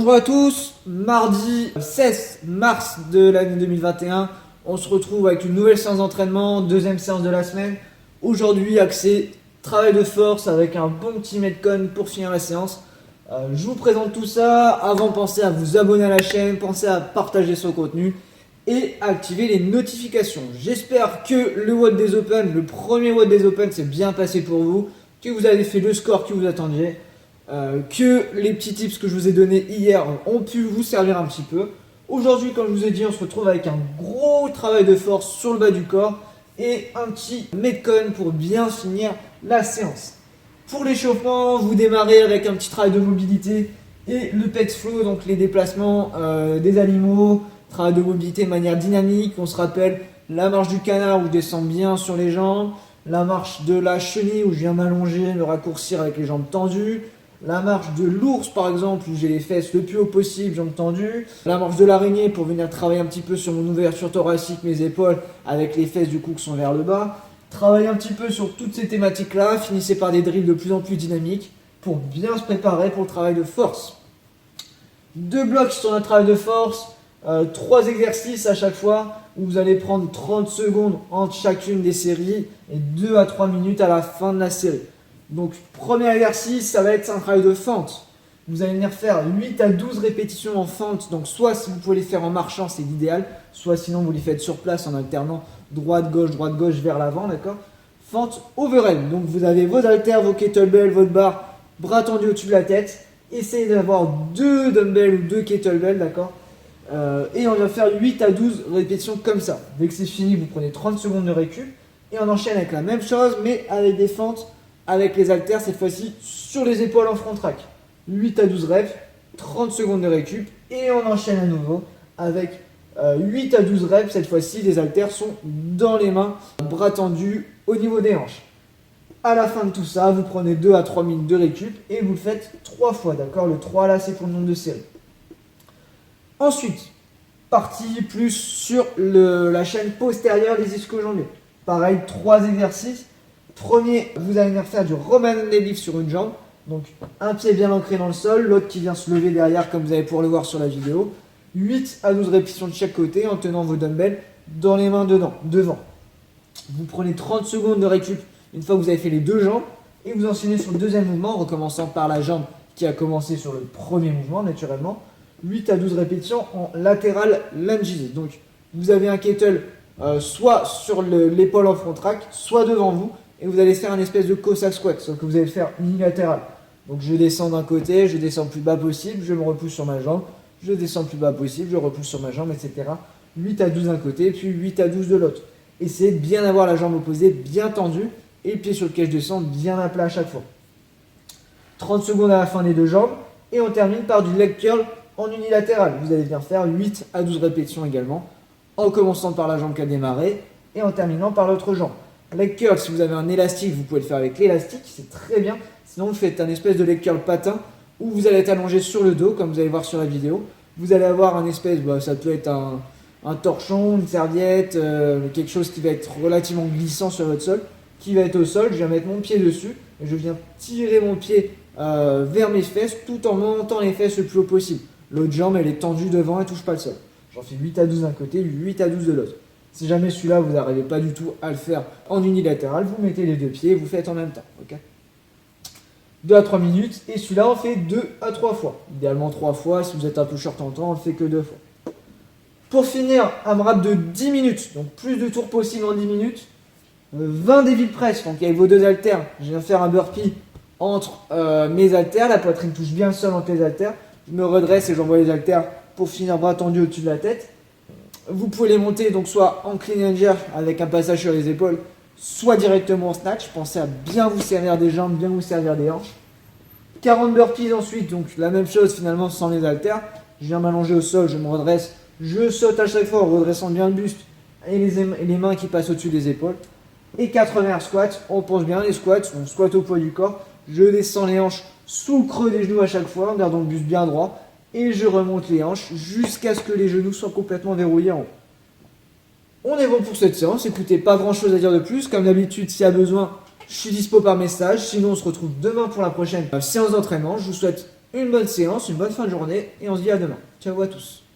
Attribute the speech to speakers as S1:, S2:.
S1: Bonjour à tous, mardi 16 mars de l'année 2021, on se retrouve avec une nouvelle séance d'entraînement, deuxième séance de la semaine. Aujourd'hui, axé travail de force avec un bon petit metcon pour finir la séance. Je vous présente tout ça. Avant, pensez à vous abonner à la chaîne, pensez à partager son contenu et à activer les notifications. J'espère que le WOD des Open, le premier WOD des Open s'est bien passé pour vous, que vous avez fait le score que vous attendiez. Que les petits tips que je vous ai donnés hier ont pu vous servir un petit peu. Aujourd'hui, comme je vous ai dit, on se retrouve avec un gros travail de force sur le bas du corps et un petit metcon pour bien finir la séance. Pour l'échauffement, vous démarrez avec un petit travail de mobilité et le pec flow, donc les déplacements des animaux, travail de mobilité de manière dynamique. On se rappelle la marche du canard où je descends bien sur les jambes, la marche de la chenille où je viens m'allonger, me raccourcir avec les jambes tendues, la marche de l'ours par exemple où j'ai les fesses le plus haut possible, jambes tendues, la marche de l'araignée pour venir travailler un petit peu sur mon ouverture thoracique, mes épaules avec les fesses du coup qui sont vers le bas. Travaillez un petit peu sur toutes ces thématiques là, finissez par des drills de plus en plus dynamiques pour bien se préparer pour le travail de force. 2 blocs sur un travail de force, 3 exercices à chaque fois où vous allez prendre 30 secondes entre chacune des séries et 2 à 3 minutes à la fin de la série. Donc, premier exercice, ça va être un travail de fente. Vous allez venir faire 8 à 12 répétitions en fente. Donc, soit si vous pouvez les faire en marchant, c'est l'idéal. Soit sinon, vous les faites sur place en alternant droite-gauche vers l'avant, d'accord? Fente overhead. Donc, vous avez vos haltères, vos kettlebells, votre barre, bras tendus au-dessus de la tête. Essayez d'avoir 2 dumbbells ou 2 kettlebells, d'accord? Et on va faire 8 à 12 répétitions comme ça. Dès que c'est fini, vous prenez 30 secondes de récup. Et on enchaîne avec la même chose, mais avec des fentes avec les haltères cette fois-ci sur les épaules en front rack. 8 à 12 reps, 30 secondes de récup et on enchaîne à nouveau avec 8 à 12 reps. Cette fois-ci, les haltères sont dans les mains, bras tendus au niveau des hanches. À la fin de tout ça, vous prenez 2 à 3 minutes de récup et vous le faites 3 fois, d'accord? Le 3 là, c'est pour le nombre de séries. Ensuite, partie plus sur la chaîne postérieure des ischio-jambiers. Pareil, 3 exercices. Premier, vous allez venir faire du Roman deadlift sur une jambe. Donc, un pied bien ancré dans le sol, l'autre qui vient se lever derrière, comme vous allez pouvoir le voir sur la vidéo. 8 à 12 répétitions de chaque côté en tenant vos dumbbells dans les mains devant. Vous prenez 30 secondes de récup une fois que vous avez fait les 2 jambes. Et vous enchaînez sur le deuxième mouvement, en recommençant par la jambe qui a commencé sur le premier mouvement, naturellement. 8 à 12 répétitions en latéral lunges. Donc, vous avez un kettle soit sur l'épaule en front rack, soit devant vous. Et vous allez faire un espèce de Cossack squat, sauf que vous allez le faire unilatéral. Donc je descends d'un côté, je descends le plus bas possible, je me repousse sur ma jambe, je descends le plus bas possible, je repousse sur ma jambe, etc. 8 à 12 d'un côté, puis 8 à 12 de l'autre. Essayez de bien avoir la jambe opposée bien tendue et le pied sur lequel je descends bien à plat à chaque fois. 30 secondes à la fin des 2 jambes et on termine par du leg curl en unilatéral. Vous allez bien faire 8 à 12 répétitions également, en commençant par la jambe qui a démarré et en terminant par l'autre jambe. Leg curl, si vous avez un élastique, vous pouvez le faire avec l'élastique, c'est très bien. Sinon, vous faites un espèce de leg curl patin où vous allez être allongé sur le dos, comme vous allez voir sur la vidéo. Vous allez avoir un espèce, ça peut être un torchon, une serviette, quelque chose qui va être relativement glissant sur votre sol, qui va être au sol. Je viens mettre mon pied dessus et je viens tirer mon pied vers mes fesses tout en montant les fesses le plus haut possible. L'autre jambe, elle est tendue devant, elle ne touche pas le sol. J'en fais 8 à 12 d'un côté, 8 à 12 de l'autre. Si jamais celui-là, vous n'arrivez pas du tout à le faire en unilatéral, vous mettez les 2 pieds et vous faites en même temps. Okay, 2 à 3 minutes. Et celui-là, on fait 2 à 3 fois. Idéalement 3 fois. Si vous êtes un peu short en temps, on ne le fait que 2 fois. Pour finir, un rap de 10 minutes. Donc plus de tours possible en 10 minutes. 20 Devil Press. Donc avec vos 2 haltères, je viens faire un burpee entre mes haltères. La poitrine touche bien le sol entre les haltères. Je me redresse et j'envoie les haltères pour finir bras tendus au-dessus de la tête. Vous pouvez les monter donc soit en clean and jerk avec un passage sur les épaules, soit directement en snatch. Pensez à bien vous servir des jambes, bien vous servir des hanches. 40 burpees ensuite, donc la même chose finalement sans les haltères. Je viens m'allonger au sol, je me redresse, je saute à chaque fois en redressant bien le buste et les mains qui passent au-dessus des épaules. Et 80 air squats, on pense bien les squats, on squat au poids du corps. Je descends les hanches sous le creux des genoux à chaque fois en gardant le buste bien droit. Et je remonte les hanches jusqu'à ce que les genoux soient complètement verrouillés en haut. On est bon pour cette séance. Écoutez, pas grand chose à dire de plus. Comme d'habitude, s'il y a besoin, je suis dispo par message. Sinon, on se retrouve demain pour la prochaine séance d'entraînement. Je vous souhaite une bonne séance, une bonne fin de journée et on se dit à demain. Ciao à tous.